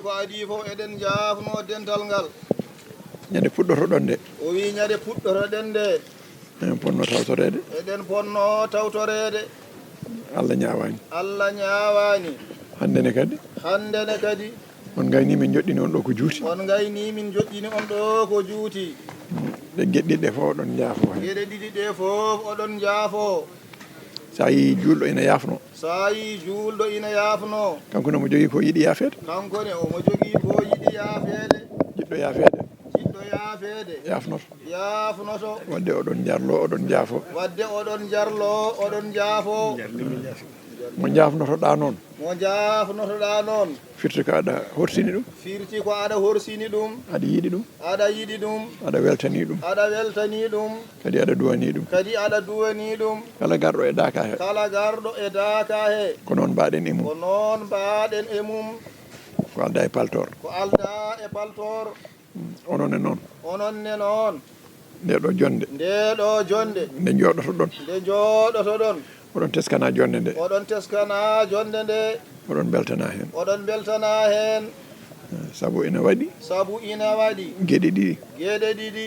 ko adi fof eɗen jaafno dental ngal. ñande puɗɗotoɗon nde O wi ñande puɗɗotoɗen nde eɗen ponno tawtorede eɗen ponno tawtorede. Allah ñawani Allah ñaawani. handene kadi handene kadi on gayni min joɗɗini on ɗo ko juuti on gayni min joɗɗini on ɗo ko juuti. ɗe geɗɗiɗe fof oɗon jaafo hen geɗe ɗiɗi ɗe fof oɗon jaafo. sa yi julɗo ina yafno sa yi julɗo ina yaafno kanko nomo jogui ko yiɗi yaafede kankone omo jogii ko yiɗi yaafede. jiɗɗo yaafede jiɗɗo yaafede yafnoto yaafnoto. wadde oɗon jarlo oɗon jaafo wadde oɗon jarlo oɗon jaafo. mo jafnotoɗa noon mo jaafnotoɗa noon firti ko aɗa horsini ɗum firti ko aɗa horsini ɗum aɗa yiiɗi ɗum aɗa yiɗi ɗum aɗa weltani ɗum aɗa weltani ɗum kadi aɗa duwani ɗum kadi aɗa duwani ɗum. kala garɗo e daka he kala garɗo e daaka he ko noon mbaɗen e mum ko noon mbaɗen e mum. ko alda e paltor ko alda e paltor. onon e noon ononne noon nde ɗo jonde ndeɗo jonde nde jooɗoto ɗon nde jooɗoto ɗon oɗon teskana jonde nde oɗon teskana jonde nde oɗon beltana hen oɗon beltana hen. saabu ina waɗi sabu ina waɗi gueɗe ɗiɗi geɗe ɗiɗi.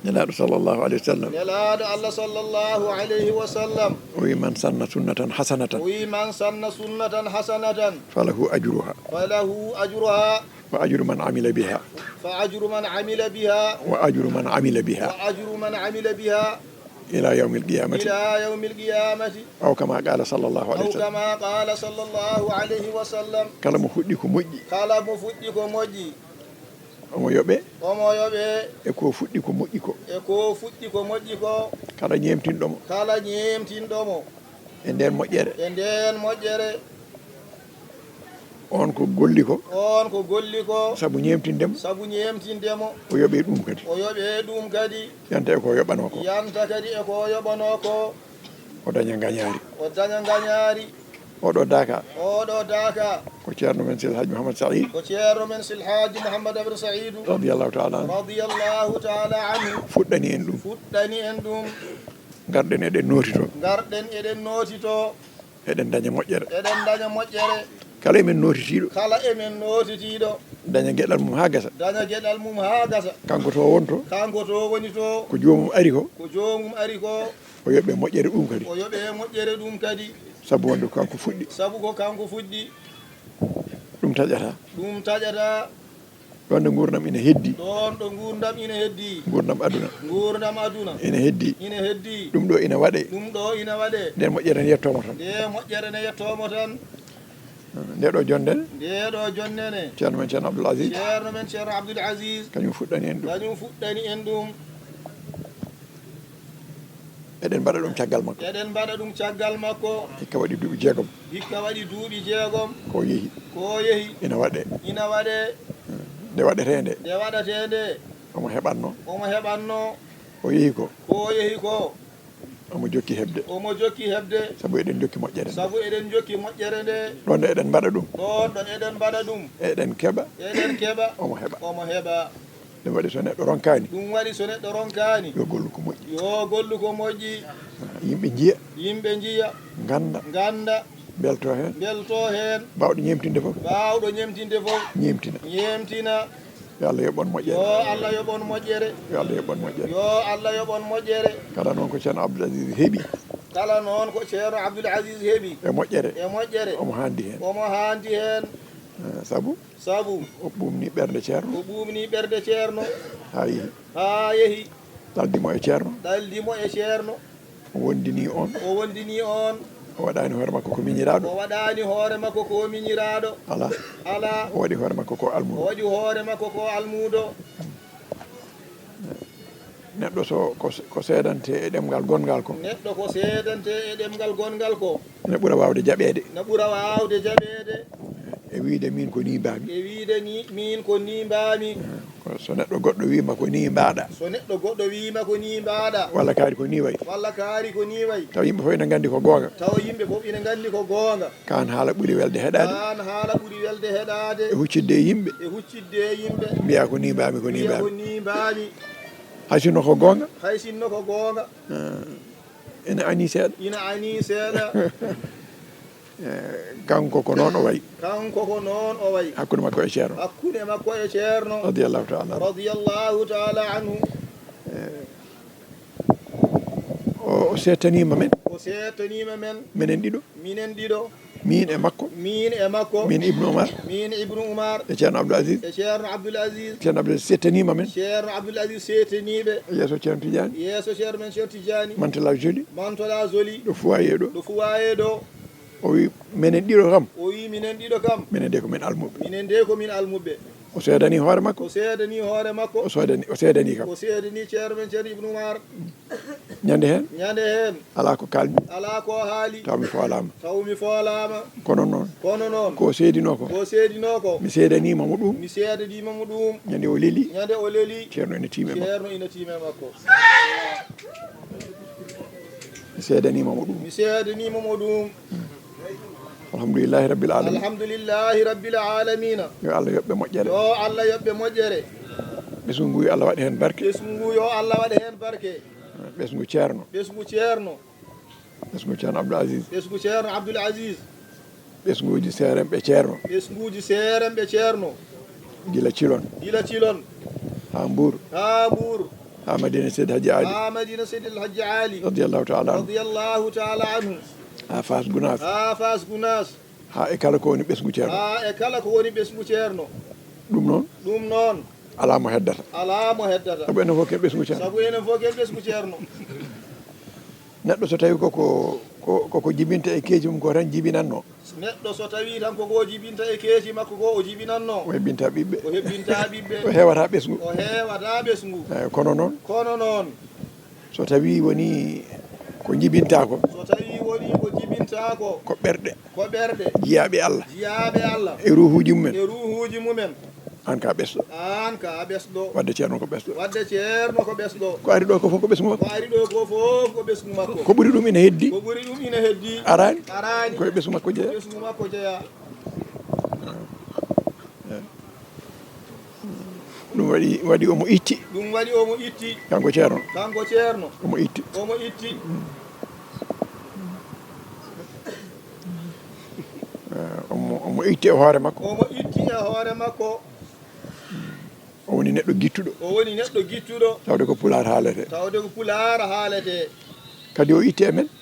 nelaɗo sallllahu alayhi wa sallam nelaɗo Allah sallallahu alayhi wa sallam o wi man sanna sunnatan hasanatan o wi man sanna sunnatan hasanatan falahu ajruha falahu ajruha wa ajru man amila biha fa ajru man amila biha wa ajru man amila biha wa ajru man amila biha ila yawmi alqiyamati ila yawmi alqiyamati aw kama qala sallllahu aw alayhi wa sallam kama qala sallallahu alayhi wa sallam. kala mo fuɗɗi ko moƴƴi kala mo fuɗɗi ko moƴƴi omo yoɓe omo yoɓe e ko fuɗɗi ko moƴƴi ko e ko fuɗɗi ko moƴƴi ko kala ñemtinɗomo kala ñemtinɗomo e nden moƴƴere e nden moƴƴere. on ko golli ko on ko golli ko saabu ñemtindemo sabu ñemtindemo o yoɓe ɗum kadi o yoɓe ɗum kadi yanta e ko yoɓano ko yanta kadi e ko yoɓano ko o daña gañaari o daña gañaari. oɗo daka oɗo daaka ko ceerno men sil haji mouhamad saïd ko ceerno men silhaji mouhammad abdou saïdou radiallahu taala anu radiyallahu taala anhu fuɗɗani en ɗum fuɗɗani en ɗum. garɗen eɗen notito garɗen eɗen notito eɗen daña moƴƴere eɗen daña moƴƴere. kala emen notitiɗo kala emen notitiɗo daña gueɗal mum ha gasa daña gueɗal mum ha gasa. kanko to wonto kanko to woni to ko jomum ari ko ko jomum ari ko o yoɓe moƴƴere ɗum kadi o yoɓe moƴƴere ɗum kadi saabu wonde ko kanko fuɗɗi sabu ko kanko fuɗɗi. ɗum taƴata ɗum taƴata. wonde gurdam ina heddi ɗon ɗo gurdam ina heddi. gurdam aduna gurdam aduna ina heddi ina heddi. ɗum ɗo ina waɗe ɗum ɗo ina waɗe nden moƴƴere ne yettomo tan nde moƴƴere ne yettomo tan. nde ɗo jonde ndeɗo jonnene ceerno men ceerno abdoul asis ceerno men ceerno abdoul asis kañum fuɗɗani en ɗum kañum fuɗɗani en ɗum. eɗen mbaɗa ɗum caggal makko eɗen mbaɗa ɗum caggal makko hikka waɗi duuɓi jeegom hikka waɗi duuɓi jeegom ko yeehi ko yeehi ina waɗe ina waɗe nde waɗete nde nde waɗatede omo heɓanno omo heɓanno o yeehi ko ko yeehi ko omo jokki heɓde omo jokki heɓde saabu eɗen jokki moƴƴere nde sabu eɗen jokki moƴƴere nde. ɗon nde eɗen mbaɗa ɗum ɗon ɗo eɗen mbaɗa ɗum eɗen keɓa eɗen keɓa omo heɓa omo heɓa. ɗum waɗi so neɗɗo ronkani ɗum waɗi so neɗɗo ronkani yo gollu ko moƴƴi yo gollu ko moƴƴi. yimɓe jiiya yimɓe jiiya ganda ganda belto hen belto hen bawɗo ñemtinde foof bawɗo ñemtinde fof ñemtina ñemtina. yo Allah yoɓon yo moƴƴere Allah yoɓon moƴƴere yo Allah yoɓon moƴƴere yo Allah yoɓon moƴƴere. kala noon ko ceerno abdoul asis heeɓi kala noon ko ceerno abdoul asis heeɓi e moƴƴere e moƴƴere omo handi hen omo handi hen. saabu sabu o ɓumni ɓerde ceerno o ɓumni ɓerde ceerno ha yeehi ha yeehi daldimo e ceerno daldimo e ceerno o wondini on o wondini on o waɗani hoore makko ko miñiraɗo o waɗani hoore makko ko miñiraɗo ala ala o waɗi hoore makko ko o almudo waɗi hoore makko ko almudo. neɗɗo so ko seedante e ɗemgal gongal ko neɗɗo ko seedante e ɗemgal gongal ko ne ɓuura wawde jaɓede ne ɓuura wawde jaɓede e wiide min ko ni mbami e wiide ni min ko ni mbami. so neɗɗo goɗɗo wima ko ni mbaɗa so neɗɗo goɗɗo wima ko ni mbaɗa walla kaari ko ni wayi walla kaari ko ni wayi taw yimɓe fof ene gandi ko gonga tawa yimɓe fof ina gandi ko gonga. kan haala ɓuuri welde heɗade an haala ɓuuri welde heɗade e huccidde e yimɓe e huccidde e yimɓe mbiya ko ni mbami ko ni wiya ko mbami ni mbami. hay sinno ko gonga hay sinno ko gonga ene ani seeɗa ina ani seeɗa. kanko ko noon o wayi kanko ko noon o wayi hakkude makko e ceerno hakkude makko e ceerno radiyallahu taala radiyallahu taala anhu o setanima men o setanima men minen ɗiɗo minen ɗiɗo min e makko min ibnu oumar min ibnu oumar e ceerno abdoul asis e ceerno abdoul asis ceerno abdoul asis setanima men ceerno abdoul asis setaniɓe yeeso ceerno tidiani yeeso ceerno men ceerno tidiani mantala joli mantola joli ɗo fowaye ɗo ɗo fuwaye ɗo o wi minen ɗiɗo kam o wi minen ɗiɗo kam minen de ko min almuɓe minen de ko min almuɓe o seedani hoore makko o seedani hoore makko o seedani kam o seedani ceerno men ceerno ibnu oumar ñande hen ala ko kalmi ala ko haali taw mi foolama kono noon ko seedino ko mi seedanima mo ɗum ñande o leeli ceerno ene tiime makko mi seedanima mo ɗum alhamdulillahi rabbil alamina yo Allah yoɓɓe moƴƴere ɓesgu ngu yo Allah waɗi hen barke ɓesgu ceerno abdoul asis ɓesguji seeremɓe ceerno gila cilon ha mbour ha madina seydi hadji ali radiyallahu taala anhu ha fas gounas ha e kala ko woni ɓesgu ceerno ɗum noon ala mo heddata sabu enen fof ken ɓesgu ceerno neɗɗo so tawi koko jibinta e keeci mum ko tan jibinanno neɗɗo so tawi tan koko jibinta e keeci makko ko o jibinanno o hebbinta ɓiɓɓe o hewata ɓesgu eyyi kono noon so tawi woni ko jibintako ko ɓerɗe jiyaɓe Allah e ruhuji mumen an ka ɓesɗo wadde ceerno ko ɓesɗo ko ari ɗo ko fof ko ɓesgu makko ko ɓuuri ɗum ina heddi arani koye ɓesgu makko jeeya ɗum waɗi omo itti kanko ceerno omo itti omo itti e hoore makko o woni neɗɗo gittuɗo tawde ko pular haalete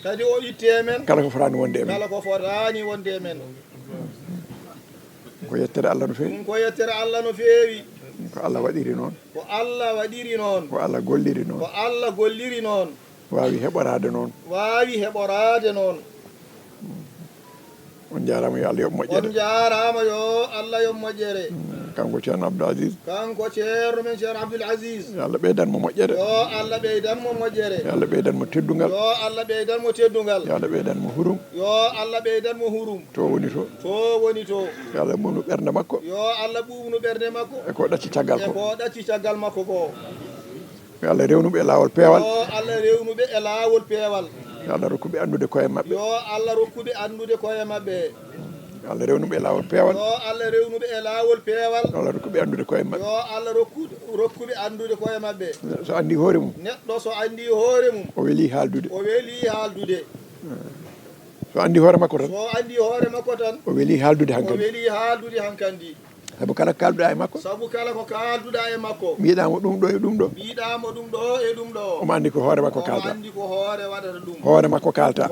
kadi o itti e men kala ko fotani wonde e men ko yettere Allah no feewi ko Allah waɗiri noon ko Allah golliri noon wawi heɓorade noon on jarama yo Allah yoɓ moƴƴere kanko ceerno abdoul asis men ceerno abdoul asis yo Allah ɓeydanmo moƴƴere yo Allah ɓeydanmo teddugal yo Allah ɓeydanmo hurum to woni to yo Allah ɓuɓnu ɓernde makko e ko ɗacci caggal makko ko yo Allah rewnuɓe e lawol peewal yo Allah rokkuɓe andude koye maɓɓe yo Allah rewnuɓe e lawol peewal yo Allah rokkuɓe andude koye maɓɓe so andi hoore mum o weeli haaldude so andi hoore makko tan o weeli haaldude hankkandi sabu kala ko kalduɗa e makko mbiɗamo ɗum ɗo e ɗum ɗo omo andi ko hoore makko kalta hoore makko kalta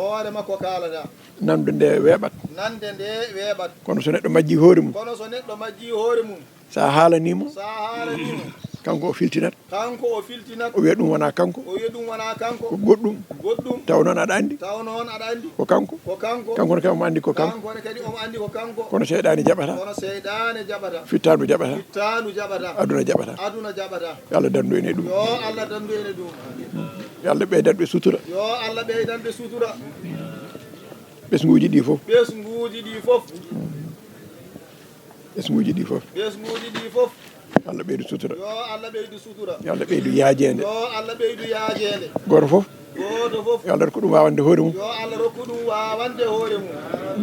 nande nde weeɓat kono so neɗɗo majji hoore mum sa haalanimo kanko o filtinat o wiya ɗum wona kanko ko goɗɗum taw noon aɗa andi ko kanko kanko ne kadi omo andi ko kanko kono seyɗani jaɓata fittadu jaɓata aduna jaɓata yo Allah dandu ene ɗum yo Allah ɓeydanɓe sutura ɓesguji ɗi fof Allah ɓeydu sutura yo Allah ɓeydu yaajede goto fof yo Allah rokku ɗum wawande hoore mum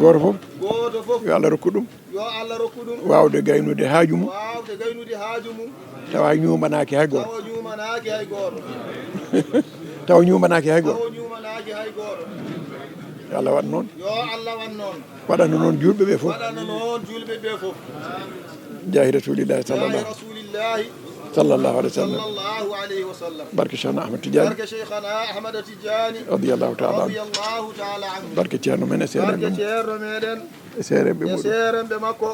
goto fof yo Allah rokku ɗum wawde gaynude haaju mum tawa ñumanaki hay goto tawa ñumanaki hay goto yo Allah waɗ noon yo Allah wan noon waɗano noon julɓe ɓe fof waɗano noon julɓe ɓe fof jahi rasulillahi jahi rasulillahi sallallahu alaihi wasallam sallallahu alaihi wasallam barke Cheikhna Ahmad Tidiane barke Cheikhna Ahmad Tidiane radiyallahu ta'ala anhu barke ceerno men e seere barke ceerno meɗen e seeremɓe muɗum seeremɓe makko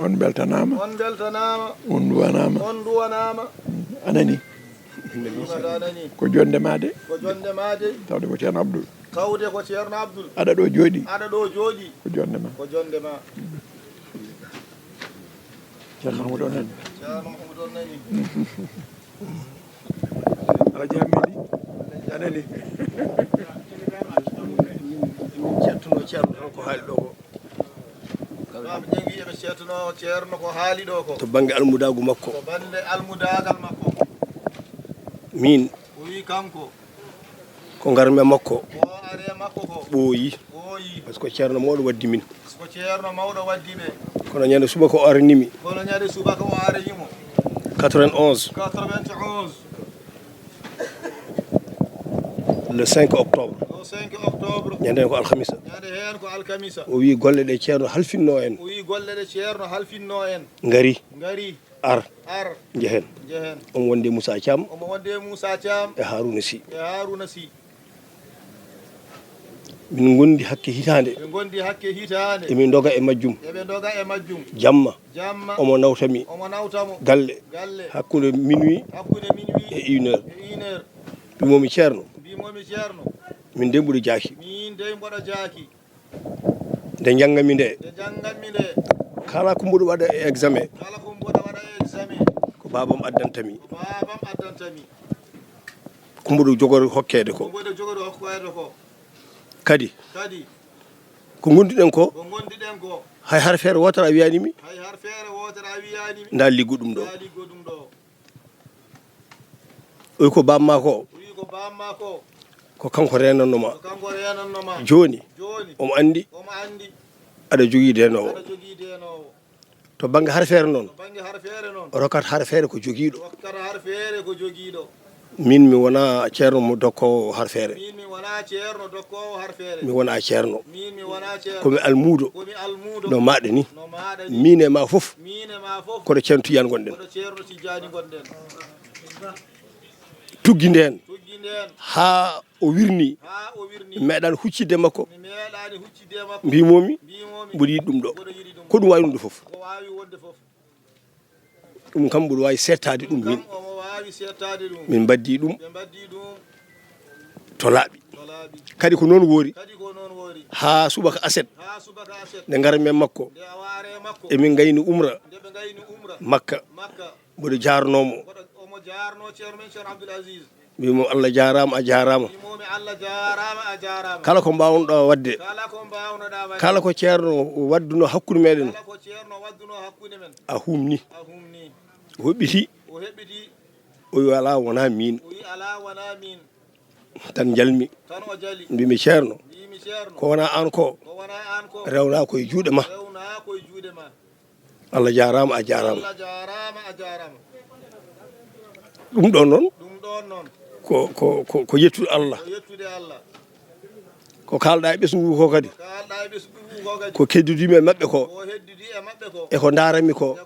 on beltanama on duwanama anani ko jonde ma de tawde ko ceerno Abdoul aɗa ɗo jooɗi ko jonde ma ceerno Mahmoud on nani alaji hammidi anani cettuno ceerno tan ko haali ɗo ko ɓe jangi eɓe cettuno ceerno ko haali ɗo ko to banggue almudagu makko to bande almudagal makko min o wi kanko ko garme makko ko are makko ko ɓooyi par ce que ceerno mawɗo waddi min ko ceerno mawɗo waddi ɓe kono ñande suba ko aranimi kono ñande suba ko aranimo 91 le 5 octobre ñande hen ko alhamisa o wi golle ɗe ceerno halfinno en ngari ar jehen omo wonde Moussa Thiam e Harouna Sy min gondi hakke hitande emin doga e majjum jamma omo nawtami galle hakkude minuit e 1 heure bimomi ceerno min de mbuɗo jaaki nde janggami nde kala ko mbuɗo waɗa e examen ko babam addantami ko mbuɗo jogori hokkede ko kadi ko gondiɗen ko hay har feere wotere a wiyanimi nda liggo ɗum ɗo oyi ko bamma ko ko kanko renannoma joni omo andi aɗa jogui denowo to banggue har feere noon o rokkat har feere ko joguiɗo min mi wona ceerno mo dokkowo har feere mi wona ceerno komi almudo no maɗa ni min e ma foof koɗo ceerno Tidiane gonɗen tuggi nden ha o wirni meeɗani huccidde makko mbimomi mboɗo yiɗi ɗum ɗo ko ɗum wawi ɗum ɗo foof ɗum kam mboɗo wawi settade ɗum min baddi ɗum to laaɓi kadi ko noon woori ha subaka aset nde garmen makko emin gayni umra makka mboɗo jarnomo mbimo Allah jarama a jarama kala ko mbawnoɗa wadde kala ko ceerno wadduno hakkude meɗen a humni o hoɓɓiti o wi ala wona min tan jalmi mbimi ceerno ko wona an ko rewna koye juuɗe ma Allah jarama a jarama ɗum ɗon noon ko yettude Allah ko kalɗa e ɓesgu ko kadi ko keddudimi e mabɓe ko e ko darami ko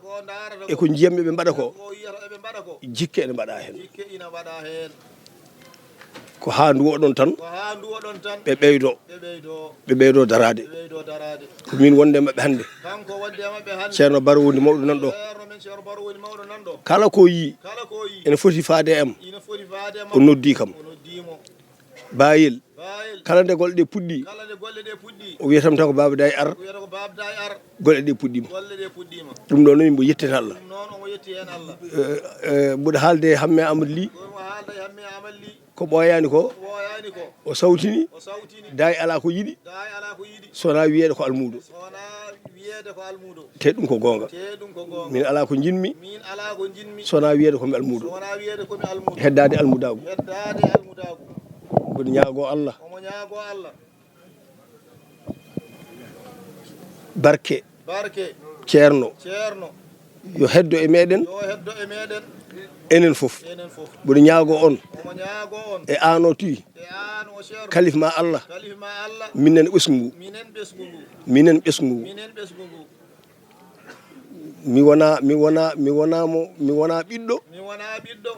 e ko jiyamɓe ɓe mbaɗa ko jikke ene mbaɗa hen ko ha ndu oɗon tan ɓe ɓeydo darade ko min wonde mabɓe hande ceerno Baro woni mawɗo nan ɗo kala ko yi ene foti faade am o noddi kam bayil kala nde golle ɗe puɗɗi o wiyatam tan ko Baba Day ar golle ɗe puɗɗima ɗum ɗo noon mbo yettete Allah mboɗo haalde hamme Amadou Ly ko ɓoyani ko o sawtini dayi ala ko yiɗi sona wiyede ko almudo te ɗum ko gonga min ala ko jinmi sona wiyede komi almudo heddade almudagu mboɗo ñaago Allah barke ceerno yo heddo e meɗen yo heddo e meɗen enen fof mboɗo ñaago on omo ñaago on e an o tuy e an o ceerno kalif ma Allah minen ɓesgu ngu minen ɓesgu ngu minen ɓesgu ngu minen ɓesgu ngu mi wona ɓiɗɗo mi wona ɓiɗɗo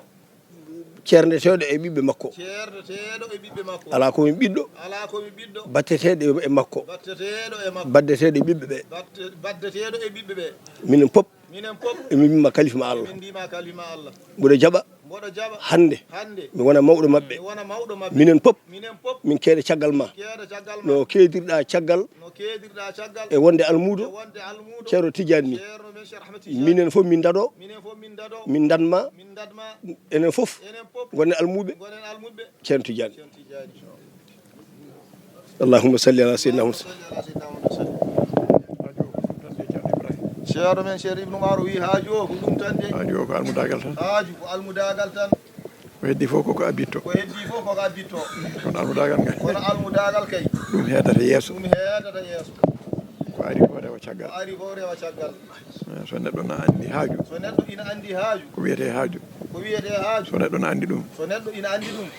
ceerneteɗo e ɓiɓɓe makko ceerneteɗo e ɓiɓɓe makko ala komi ɓiɗɗo batteteɗo e makko baddeteɗo e ɓiɓɓe ɓe baddeteɗo e ɓiɓɓe ɓe minen pop minen pop emi mbima kalifma Allah min mbima kalifma Allah mboɗo jaɓa hande mi wona mawɗo mabɓe minen pop min keeɗa caggal ma no keedirɗa caggal e wonde almudo ceerno Tidiane ni minen fof min daɗo min danma enen fof gonen almuɓe ceerno Tidiane allahumma salli ala sayyidina Muhammad ceerno men ceerno Ibnu Umar wi haaju o ko ɗum tan de haaju o ko almudagal tan haaju ko almudagal tan ko heddi fof koko abbitto ko heddi fof koko abbitto kono almudagal ngal kono almudagal kay ɗum heedata yeeso ko ari ko rewa caggal so neɗɗo na andi haaju ina andi haaju ko wiyete haaju so neɗɗo na andi ɗum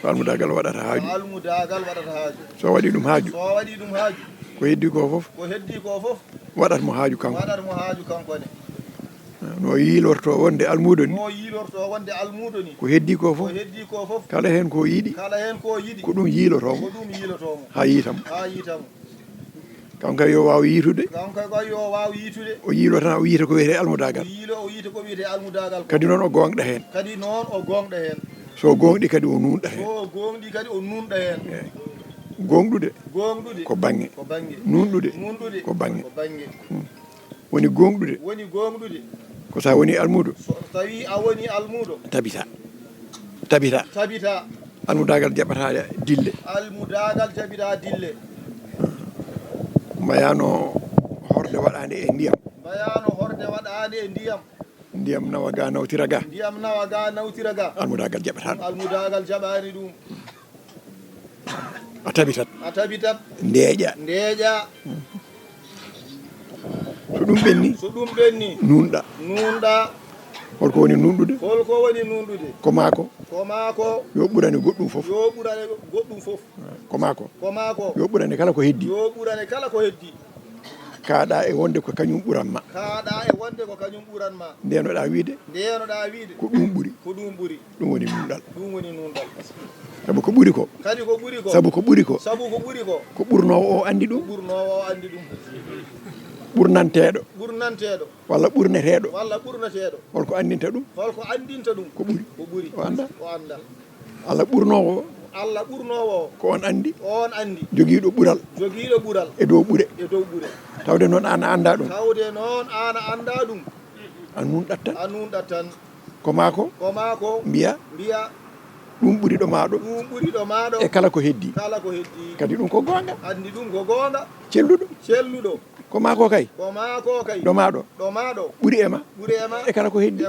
ko almudagal waɗata haaju so waɗi ɗum haaju ko heddi ko fof waɗat mo haaju kanko ne no yiilorto wonde almudo ni ko heddi ko fof kala hen ko yiiɗi ko ɗum yiilotomo ha yiitamo kanko yo waw yiitude o yiilo tan o yiita ko wiyete almudagal kadi noon o gonɗa hen so gonɗi kadi o nunɗa hen gonɗude ko bange nunɗude ko bange woni gonɗude ko sa woni almudo tawi a woni almudo tabita almudagal jaɓata dille mbayano horde waɗande e ndiyam ndiyam nawa ga nawtira ga almudagal jaɓani ɗum a tabitat ndeeƴa so ɗum ɓenni nunɗa holko woni nunɗude ko maako yo ɓurane goɗɗum fof ko maako yo ɓurane kala ko heddi kaaɗa e wonde ko kañum ɓuranma ndenoɗa wiide ko ɗum ɓuri ɗum woni nunɗal sabu ko ɓuri ko ko ɓurnowo o andi ɗum ɓurnanteɗo walla ɓurneteɗo holko andinta ɗum ko ɓuri o anda Allah ɓurnowo ko on andi jogiiɗo ɓural e dow ɓure tawde noon an a anda ɗum a nunɗat tan ko maako mbiya ɗum ɓuri ɗo maɗo e kala ko heddi kadi ɗum ko gonga celluɗo ko maako kay ɗo maɗo ɓuri ema e kala ko heddi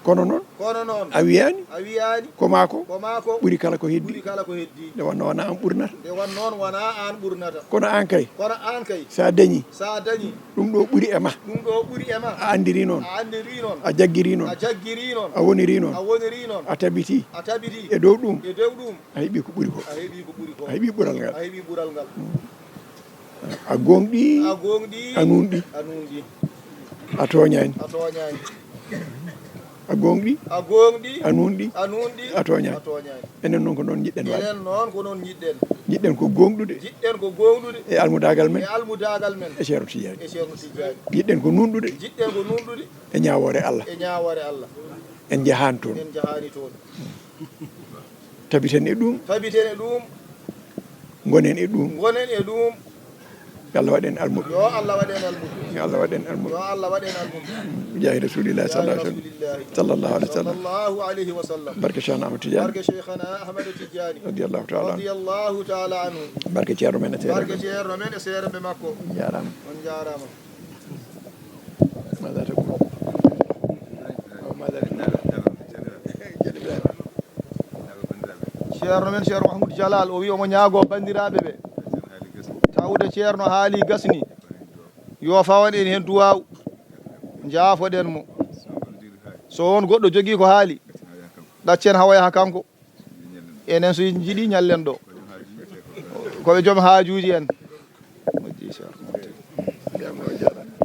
kono noon a wiyani ko maako ɓuri kala ko heddi nde wonno wona an ɓurnata kono an kay sa dañi ɗum ɗo ɓuri ema a andiri noon a jaggiri noon a woniri noon a tabiti e dow ɗum a heeɓi ko ɓuri ko a heeɓi ɓural ngal a gonɗi a nunɗi a toñani a gonɗi a nunɗi a toñani enen noon ko noon jiɗɗen waɗ jiɗɗen ko gonɗude e almudagal men e ceerno Tidiane jiɗɗen ko nunɗude e ñawore Allah en jahani toon tabiten e ɗum gonen e ɗum yo Allah waɗen almuɓe yo Allah waɗen almuɓe jahi rasulillahi sallallahu alaihi wasallam barke Cheikhna Ahmad Tidiane radiyallahu ta'ala anhu barke ceerno men e seere makko jarama ماذا تقول؟ ماذا ceerno men ceerno Mahmoudou Jalal o wi omo ñaago bandiraɓe ɓe tawde ceerno haali gasni yo fawan en hen duwaw jaafoɗen mo so won goɗɗo jogii ko haali ɗaccen hawa yaha kanko enen so jiiɗi ñallen ɗo koɓe joom haajuji en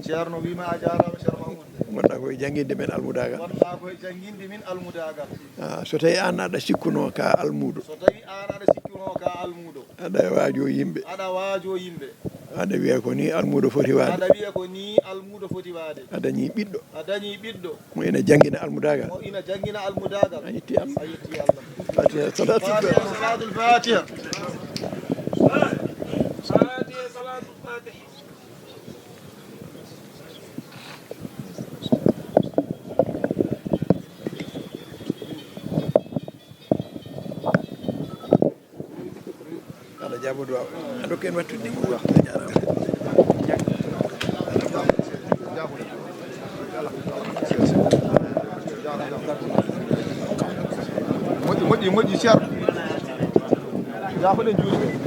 ceerno wima a jarama ceerno Mamoudou gonɗa koye jangguinde men almudagal wonɗa koye jangguinde min almudagal so tawi an aɗa sikkuno ka almudo so tawi an aɗa sikkuno ka almudo aɗa waajo yimɓe aɗa wiya ko ni almudo foti wade aɗa wiya ko ni almudo foti wade a dañi ɓiɗɗo mo ina jangguina almudagal a yetti Allah fatiha salatul fatiha Allah jabodu waw aɗo ken wattude moƴƴi ceerno jaafoɗen juuɗe